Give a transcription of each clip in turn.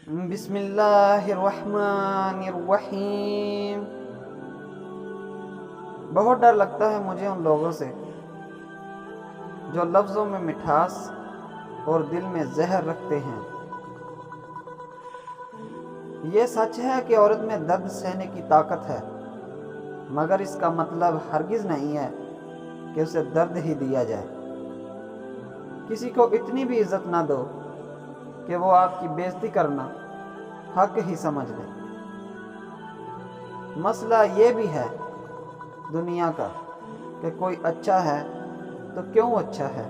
بسم اللہ الرحمن الرحیم۔ بہت ڈر لگتا ہے مجھے ان لوگوں سے جو لفظوں میں مٹھاس اور دل میں زہر رکھتے ہیں۔ یہ سچ ہے کہ عورت میں درد سہنے کی طاقت ہے، مگر اس کا مطلب ہرگز نہیں ہے کہ اسے درد ہی دیا جائے۔ کسی کو اتنی بھی عزت نہ دو کہ وہ آپ کی بےزتی کرنا حق ہی سمجھ لے۔ مسئلہ یہ بھی ہے دنیا کا کہ کوئی اچھا ہے تو کیوں اچھا ہے۔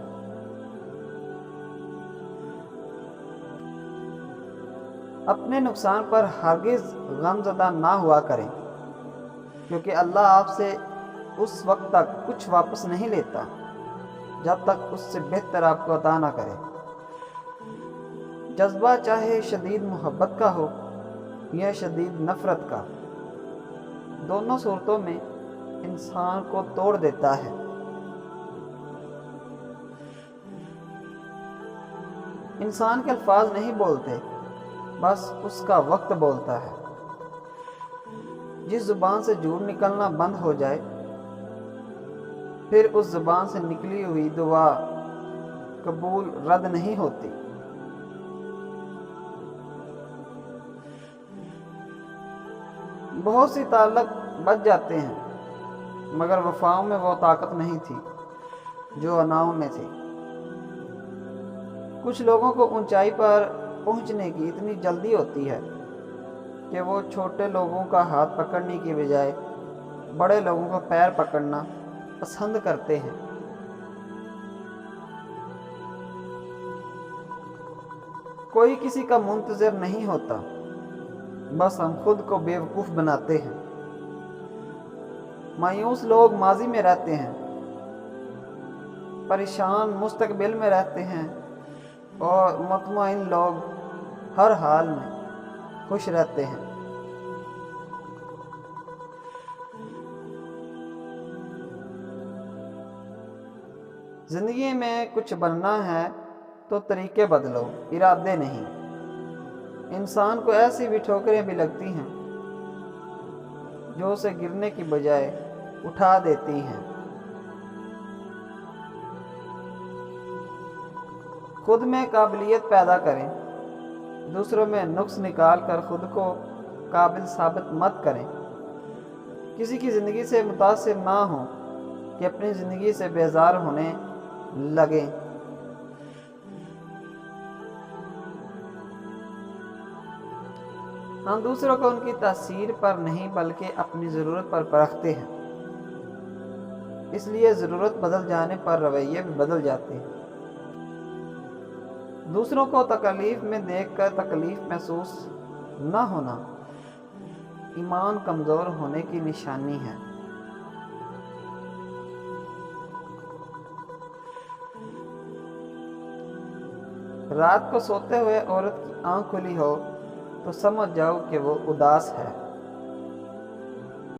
اپنے نقصان پر ہرگز غم زدہ نہ ہوا کریں، کیونکہ اللہ آپ سے اس وقت تک کچھ واپس نہیں لیتا جب تک اس سے بہتر آپ کو عطا نہ کرے۔ جذبہ چاہے شدید محبت کا ہو یا شدید نفرت کا، دونوں صورتوں میں انسان کو توڑ دیتا ہے۔ انسان کے الفاظ نہیں بولتے، بس اس کا وقت بولتا ہے۔ جس زبان سے جھوٹ نکلنا بند ہو جائے، پھر اس زبان سے نکلی ہوئی دعا قبول رد نہیں ہوتی۔ بہت سی تعلق بچ جاتے ہیں، مگر وفاؤں میں وہ طاقت نہیں تھی جو اناؤں میں تھی۔ کچھ لوگوں کو اونچائی پر پہنچنے کی اتنی جلدی ہوتی ہے کہ وہ چھوٹے لوگوں کا ہاتھ پکڑنے کی بجائے بڑے لوگوں کا پیر پکڑنا پسند کرتے ہیں۔ کوئی کسی کا منتظر نہیں ہوتا، بس ہم خود کو بیوقوف بناتے ہیں۔ مایوس لوگ ماضی میں رہتے ہیں، پریشان مستقبل میں رہتے ہیں، اور مطمئن لوگ ہر حال میں خوش رہتے ہیں۔ زندگی میں کچھ بننا ہے تو طریقے بدلو، ارادے نہیں۔ انسان کو ایسی بھی ٹھوکریں بھی لگتی ہیں جو اسے گرنے کی بجائے اٹھا دیتی ہیں۔ خود میں قابلیت پیدا کریں، دوسروں میں نقص نکال کر خود کو قابل ثابت مت کریں۔ کسی کی زندگی سے متاثر نہ ہوں کہ اپنی زندگی سے بیزار ہونے لگیں۔ ہم دوسروں کو ان کی تاثیر پر نہیں بلکہ اپنی ضرورت پر پرکھتے ہیں، اس لیے ضرورت بدل جانے پر رویے بھی بدل جاتے ہیں۔ دوسروں کو تکلیف میں دیکھ کر تکلیف محسوس نہ ہونا ایمان کمزور ہونے کی نشانی ہے۔ رات کو سوتے ہوئے عورت کی آنکھ کھلی ہو تو سمجھ جاؤ کہ وہ اداس ہے۔